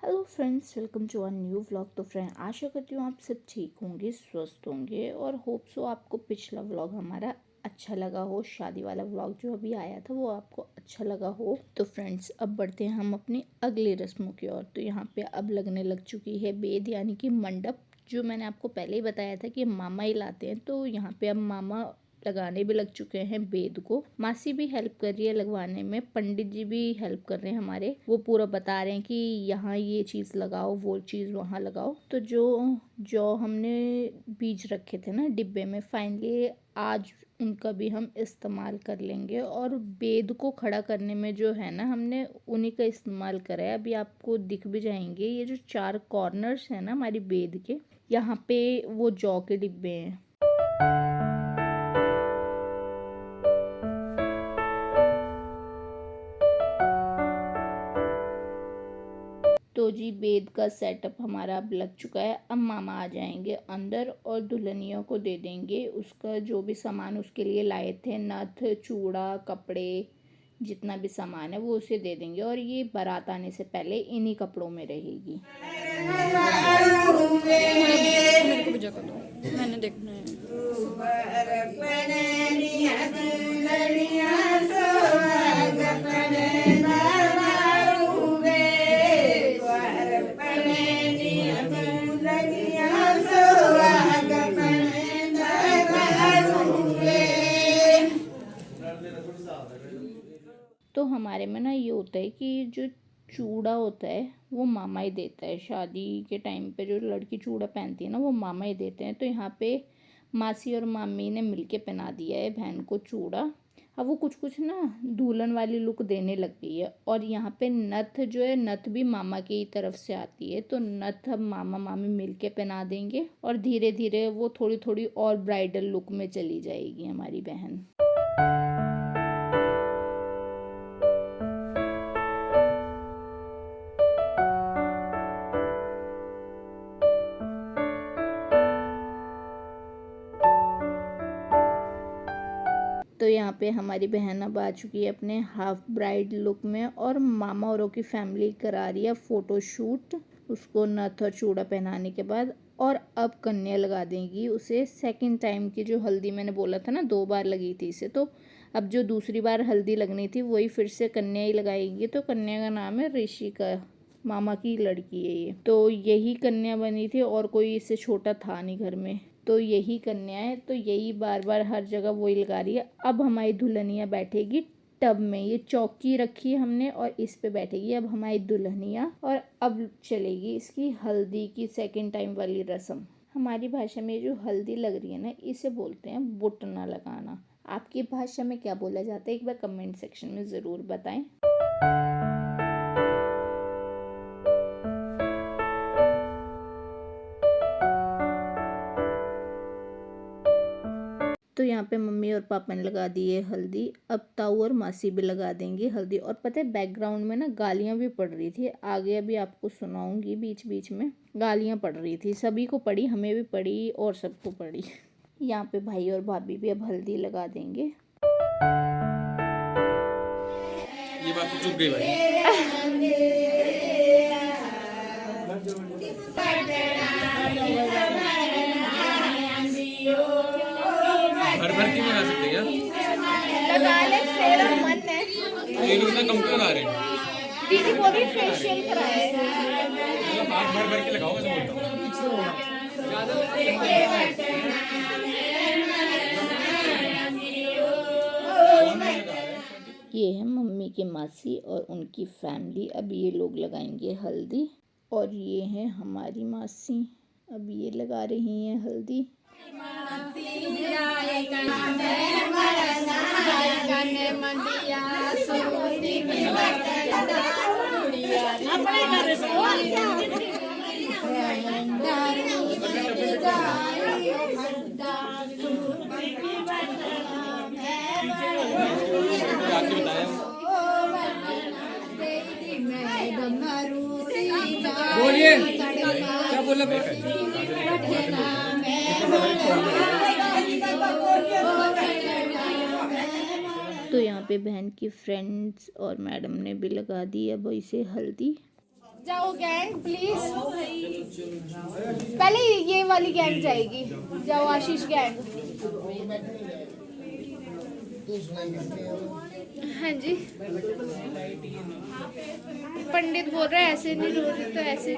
Hello friends, welcome to a new vlog. तो friend, आशा करती हूँ आप सब ठीक होंगे, स्वस्थ होंगे और होप सो आपको पिछला व्लॉग हमारा अच्छा लगा हो। शादी वाला व्लॉग जो अभी आया था वो आपको अच्छा लगा हो। तो फ्रेंड्स, अब बढ़ते हैं हम अपनी अगली रस्मों की ओर। तो यहाँ पे अब लगने लग चुकी है बेद यानी कि मंडप। जो मैंने आपको पहले ही बताया था कि मामा ही लाते हैं, तो यहाँ पे अब मामा लगाने भी लग चुके हैं बेद को। मासी भी हेल्प कर रही है लगवाने में, पंडित जी भी हेल्प कर रहे हैं हमारे। वो पूरा बता रहे हैं कि यहाँ ये चीज़ लगाओ, वो चीज़ वहाँ लगाओ। तो जो हमने बीज रखे थे ना डिब्बे में, फाइनली आज उनका भी हम इस्तेमाल कर लेंगे। और बेद को खड़ा करने में जो है ना, हमने उन्हीं का इस्तेमाल करा है। अभी आपको दिख भी जाएंगे ये जो 4 कॉर्नर्स है ना हमारी बेद के, यहाँ पे वो जौ के डिब्बे हैं। तो जी बेद का सेटअप हमारा अब लग चुका है। अब मामा आ जाएंगे अंदर और दुल्हनियों को दे देंगे उसका जो भी सामान उसके लिए लाए थे, नथ, चूड़ा, कपड़े, जितना भी सामान है वो उसे दे देंगे। और ये बारात आने से पहले इन्हीं कपड़ों में रहेगी। मेरे को भी जगह दो, मैंने देखना है। तो हमारे में ना ये होता है कि जो चूड़ा होता है वो मामा ही देता है। शादी के टाइम पे जो लड़की चूड़ा पहनती है ना, वो मामा ही देते हैं। तो यहाँ पे मासी और मामी ने मिलके पहना दिया है बहन को चूड़ा। अब वो कुछ कुछ ना दुल्हन वाली लुक देने लग गई है। और यहाँ पे नथ जो है, नथ भी मामा की तरफ से आती है। तो नथ अब मामा मामी मिलके पहना देंगे और धीरे धीरे वो थोड़ी थोड़ी और ब्राइडल लुक में चली जाएगी हमारी बहन। तो यहाँ पे हमारी बहन अब आ चुकी है अपने हाफ ब्राइड लुक में। और मामा औरों की फैमिली करा रही है फ़ोटो शूट उसको नथ और चूड़ा पहनाने के बाद। और अब कन्या लगा देंगी उसे। सेकंड टाइम की जो हल्दी मैंने बोला था ना 2 बार लगी थी इसे, तो अब जो दूसरी बार हल्दी लगनी थी वही फिर से कन्या ही लगाएगी। तो कन्या का नाम है ऋषिका, मामा की लड़की है ये। तो यही कन्या बनी थी और कोई इससे छोटा था नहीं घर में, तो यही कन्या है। तो यही बार बार हर जगह वही लगा रही है। अब हमारी दुल्हनिया बैठेगी टब में, ये चौकी रखी है हमने और इस पे बैठेगी अब हमारी दुल्हनिया। और अब चलेगी इसकी हल्दी की सेकंड टाइम वाली रस्म। हमारी भाषा में जो हल्दी लग रही है ना, इसे बोलते हैं बुटना लगाना। आपकी भाषा में क्या बोला जाता है, एक बार कमेंट सेक्शन में ज़रूर बताएं। तो यहाँ पे मम्मी और पापा ने लगा दी है हल्दी। अब ताऊ और मासी भी लगा देंगे हल्दी। और पता है बैकग्राउंड में ना गालियाँ भी पड़ रही थी, आगे अभी आपको सुनाऊंगी। बीच बीच में गालियाँ पड़ रही थी, सभी को पड़ी, हमें भी पड़ी और सबको पड़ी। यहाँ पे भाई और भाभी भी अब हल्दी लगा देंगे। ये बात तो चुप गई भाई। भर भर के नहीं गा सकते क्या? लगा ले, तेरा मन है। ये लोग इतना कम क्यों गा रहे हैं? दीदी बोली फेशियल कराए। हाथ भर भर के लगाओ, मैं तो बोलता हूँ। ये है मम्मी के मासी और उनकी फैमिली। अब ये लोग लगाएंगे हल्दी। और ये है हमारी मासी, अब ये लगा रही हैं हल्दी। बोलिए क्या बोला? तो यहाँ पे बहन की फ्रेंड्स और मैडम ने भी लगा दी अब इसे हल्दी। जाओ गैंग प्लीज, पहले ये वाली गैंग जाएगी। जाओ आशीष गैंग। हाँ जी, पंडित बोल रहे ऐसे नहीं रो रहे तो ऐसे।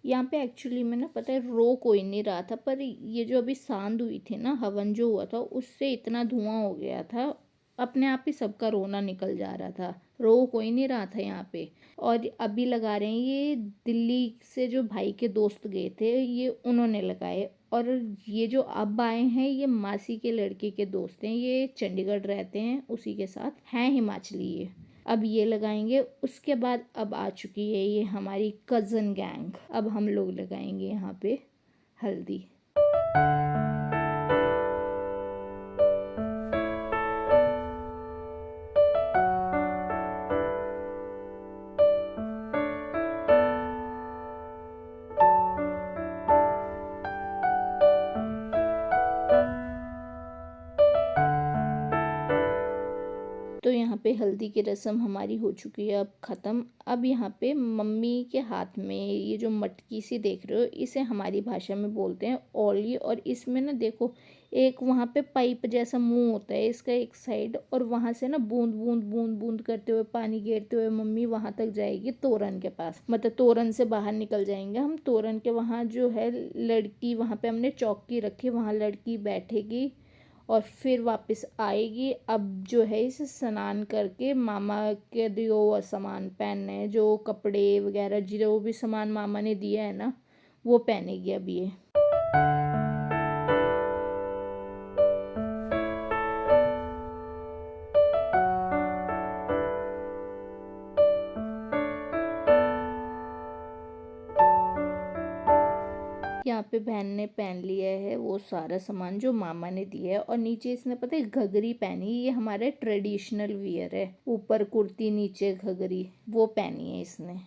यहाँ पे एक्चुअली में ना पता है रो कोई नहीं रहा था, पर ये जो अभी सांद हुई थी ना, हवन जो हुआ था उससे इतना धुआं हो गया था, अपने आप ही सबका रोना निकल जा रहा था। रो कोई नहीं रहा था यहाँ पे। और अभी लगा रहे हैं ये दिल्ली से जो भाई के दोस्त गए थे ये उन्होंने लगाए, और ये जो अब आए हैं ये मासी के लड़के के दोस्त हैं, ये चंडीगढ़ रहते हैं, उसी के साथ हैं हिमाचली ये। अब ये लगाएंगे, उसके बाद अब आ चुकी है ये हमारी कज़न गैंग, अब हम लोग लगाएंगे यहाँ पे हल्दी। तो यहाँ पे हल्दी की रस्म हमारी हो चुकी है अब ख़त्म। अब यहाँ पे मम्मी के हाथ में ये जो मटकी सी देख रहे हो, इसे हमारी भाषा में बोलते हैं औली, और इसमें ना देखो एक वहाँ पे पाइप जैसा मुंह होता है इसका एक साइड, और वहाँ से ना बूंद बूंद बूंद बूंद करते हुए पानी गिरते हुए मम्मी वहाँ तक जाएगी तोरण के पास, मतलब तोरण से बाहर निकल जाएंगे हम। तोरण के वहाँ जो है लड़की, वहाँ पे हमने चौकी रखी, वहाँ लड़की बैठेगी और फिर वापस आएगी। अब जो है इसे स्नान करके मामा के दियो हुआ सामान पहनने, जो कपड़े वगैरह जो भी सामान मामा ने दिया है ना वो पहनेगी अब ये। यहाँ पे बहन ने पहन लिया है वो सारा सामान जो मामा ने दिया है, और नीचे इसने पता है घघरी पहनी, ये हमारे ट्रेडिशनल वियर है, ऊपर कुर्ती नीचे घघरी, वो पहनी है इसने।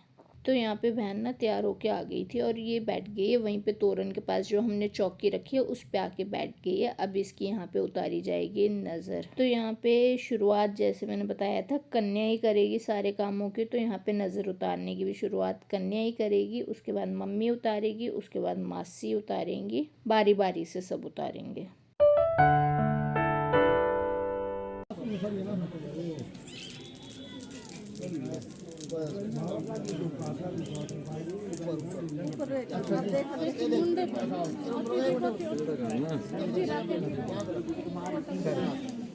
तो यहाँ पे बहन ना तैयार होके आ गई थी और ये बैठ गई है वहीं पे तोरण के पास जो हमने चौकी रखी है उस पे आके बैठ गई है। अब इसकी यहाँ पे उतारी जाएगी नज़र। तो यहाँ पे शुरुआत जैसे मैंने बताया था कन्या ही करेगी सारे कामों की, तो यहाँ पे नज़र उतारने की भी शुरुआत कन्या ही करेगी, उसके बाद मम्मी उतारेगी, उसके बाद मासी उतारेंगी, बारी बारी से सब उतारेंगे।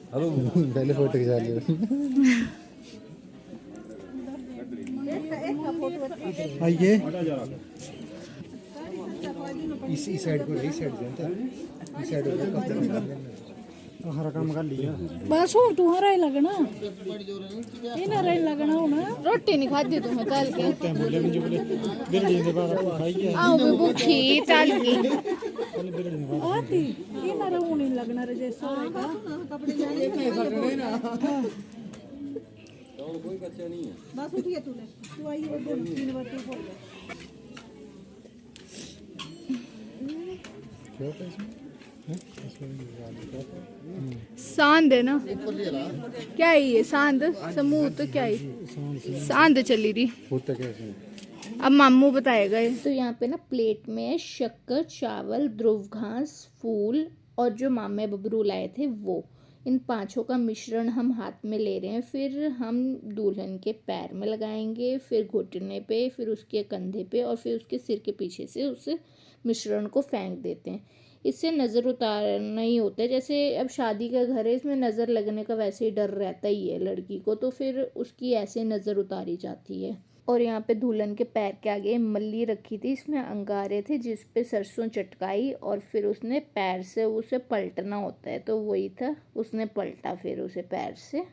हेलो पहले फोटो खिंचा लिया। आइए इसी साइड को, इस साइड जानते इस साइड हो हर काम कर लिया बस हो तुम्हारा ही लगना इना रे लगना हो ना। रोटी नहीं खाती तुम्हें कल के बोले मुझे बोले बिरड़ी के बाद आपको खाई क्या आओ भी भूखी टाल की बोले बिरड़ी के बाद आती इना रे नहीं लगना रे जैसा रहेगा कपड़े जाने ना और कोई कच्चा नहीं है। बस उठिए तूने तू आई है 2-3 बार तू बोल क्या है इसमें सांद है ना, क्या है ये सांद समूह, तो क्या है सांद चली रही होता क्या इसमें अब मामू बताएगा। तो यहाँ पे ना प्लेट में शक्कर, चावल, ध्रुव घास, फूल और जो मामे बबरू लाए थे वो, इन पांचों का मिश्रण हम हाथ में ले रहे हैं। फिर हम दुल्हन के पैर में लगाएंगे, फिर घुटने पे, फिर उसके कंधे पे और फिर उसके सिर के पीछे से उस मिश्रण को फेंक देते हैं। इससे नज़र उतारना ही होता है, जैसे अब शादी का घर है इसमें नज़र लगने का वैसे ही डर रहता ही है लड़की को, तो फिर उसकी ऐसे नज़र उतारी जाती है। और यहाँ पे दुल्हन के पैर के आगे मल्ली रखी थी, इसमें अंगारे थे जिस पे सरसों चटकाई और फिर उसने पैर से उसे पलटना होता है, तो वही था, उसने पलटा फिर उसे पैर से।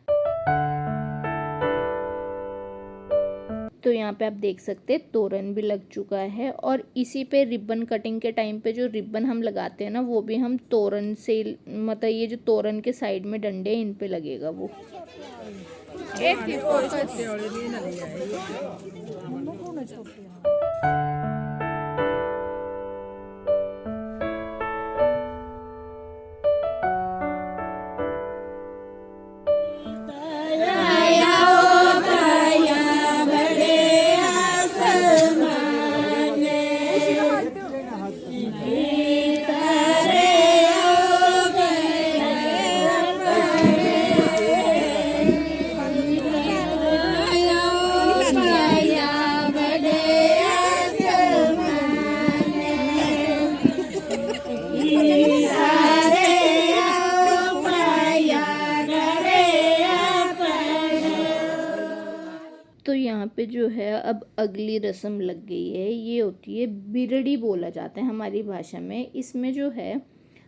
तो यहाँ पे आप देख सकते हैं तोरण भी लग चुका है, और इसी पे रिबन कटिंग के टाइम पे जो रिबन हम लगाते हैं ना वो भी हम तोरण से, मतलब ये जो तोरण के साइड में डंडे इन पे लगेगा वो। एक ही फोकस। अब अगली रस्म लग गई है, ये होती है बिरड़ी बोला जाता है हमारी भाषा में। इसमें जो है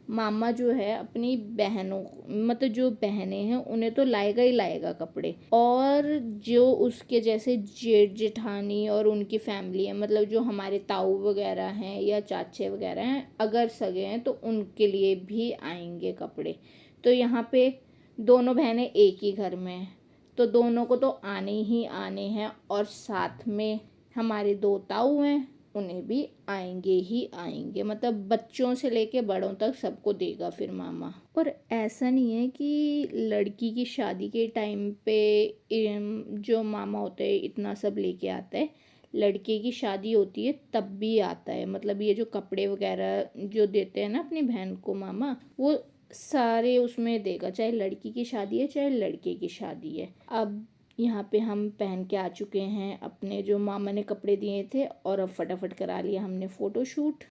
मामा जो है अपनी बहनों मतलब जो बहनें हैं उन्हें तो लाएगा ही लाएगा कपड़े, और जो उसके जैसे जेठ जेठानी और उनकी फैमिली है, मतलब जो हमारे ताऊ वगैरह हैं या चाचे वगैरह हैं, अगर सगे हैं तो उनके लिए भी आएंगे कपड़े। तो यहाँ पे दोनों बहनें एक ही घर में हैं तो दोनों को तो आने ही आने हैं, और साथ में हमारे 2 ताऊ हैं उन्हें भी आएंगे ही आएंगे, मतलब बच्चों से लेके बड़ों तक सबको देगा फिर मामा। और ऐसा नहीं है कि लड़की की शादी के टाइम पे जो मामा होते हैं इतना सब लेके आता है, लड़के की शादी होती है तब भी आता है। मतलब ये जो कपड़े वगैरह जो देते हैं ना अपनी बहन को मामा, वो सारे उसमें देगा, चाहे लड़की की शादी है चाहे लड़के की शादी है। अब यहाँ पे हम पहन के आ चुके हैं अपने जो मामा ने कपड़े दिए थे, और अब फटाफट करा लिया हमने फ़ोटोशूट।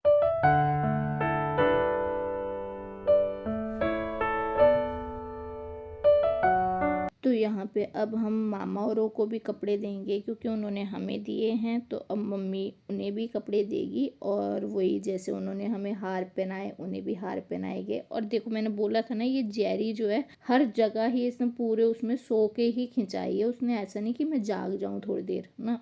तो यहाँ पे अब हम मामा औरों को भी कपड़े देंगे क्योंकि उन्होंने हमें दिए हैं, तो अब मम्मी उन्हें भी कपड़े देगी, और वही जैसे उन्होंने हमें हार पहनाए उन्हें भी हार पहनाएंगे। और देखो मैंने बोला था ना, ये जेरी जो है हर जगह ही इसने पूरे उसमें सो के ही खिंचाई है, उसने ऐसा नहीं कि मैं जाग जाऊं थोड़ी देर ना।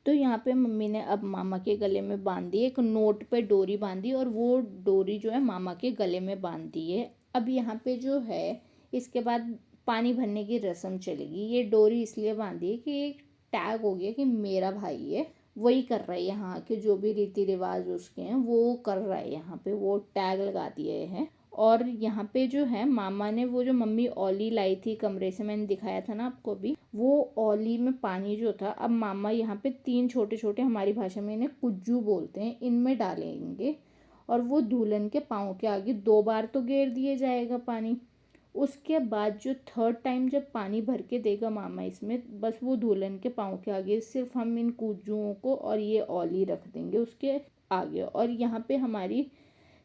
तो यहाँ पे मम्मी ने अब मामा के गले में बांध दी, एक नोट पे डोरी बांधी, और वो डोरी जो है मामा के गले में बांध दी है। अब यहाँ पे जो है इसके बाद पानी भरने की रस्म चलेगी। ये डोरी इसलिए बांधी है कि एक टैग हो गया कि मेरा भाई है, वही कर रहा है, यहाँ के जो भी रीति रिवाज उसके हैं वो कर रहा है, यहाँ पे वो टैग लगा दिए हैं। और यहाँ पे जो है मामा ने वो जो मम्मी औली लाई थी कमरे से, मैंने दिखाया था ना आपको भी, वो औली में पानी जो था अब मामा यहाँ पे 3 छोटे छोटे, हमारी भाषा में इन्हें कुज्जू बोलते हैं, इनमें डालेंगे, और वो दुल्हन के पाँव के आगे 2 बार तो गेर दिए जाएगा पानी। उसके बाद जो 3rd टाइम जब पानी भर के देगा मामा इसमें, बस वो दुल्हन के पाँव के आगे सिर्फ हम इन कुज्जुओं को और ये औली रख देंगे उसके आगे। और यहाँ पे हमारी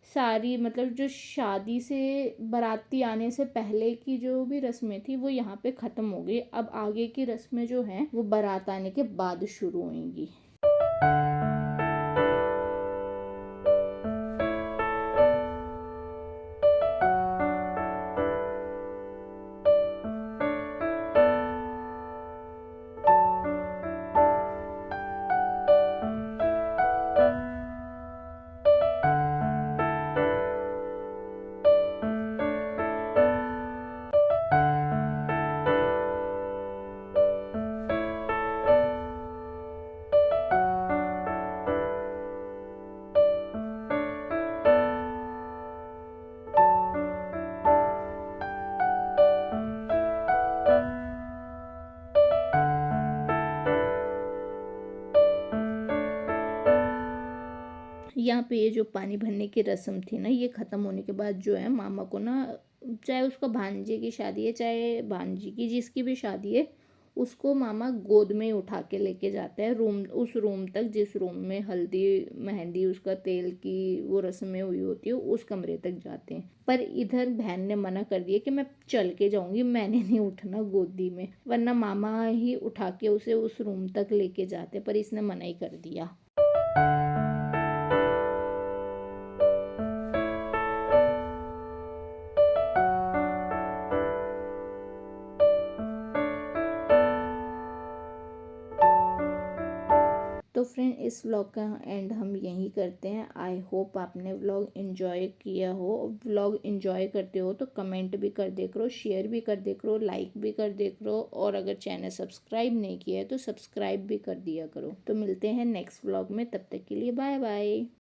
सारी मतलब जो शादी से बाराती आने से पहले की जो भी रस्में थी वो यहाँ पे ख़त्म हो गई। अब आगे की रस्में जो हैं वो बारात आने के बाद शुरू होंगी। यहाँ पे ये जो पानी भरने की रस्म थी ना, ये ख़त्म होने के बाद जो है मामा को ना, चाहे उसका भांजे की शादी है चाहे भांजी की, जिसकी भी शादी है, उसको मामा गोद में ही उठा के लेके जाता है रूम, उस रूम तक जिस रूम में हल्दी मेहंदी उसका तेल की वो रस्में हुई होती है, उस कमरे तक जाते हैं। पर इधर बहन ने मना कर दिया कि मैं चल के जाऊंगी, मैंने नहीं उठना गोदी में, वरना मामा ही उठा के उसे उस रूम तक लेके जाते, पर इसने मना ही कर दिया। तो फ्रेंड इस व्लॉग का एंड हम यहीं करते हैं। आई होप आपने व्लॉग एंजॉय किया हो। व्लॉग एंजॉय करते हो तो कमेंट भी कर दे करो, शेयर भी कर दे करो, लाइक भी कर दे करो, और अगर चैनल सब्सक्राइब नहीं किया है तो सब्सक्राइब भी कर दिया करो। तो मिलते हैं नेक्स्ट व्लॉग में, तब तक के लिए बाय बाय।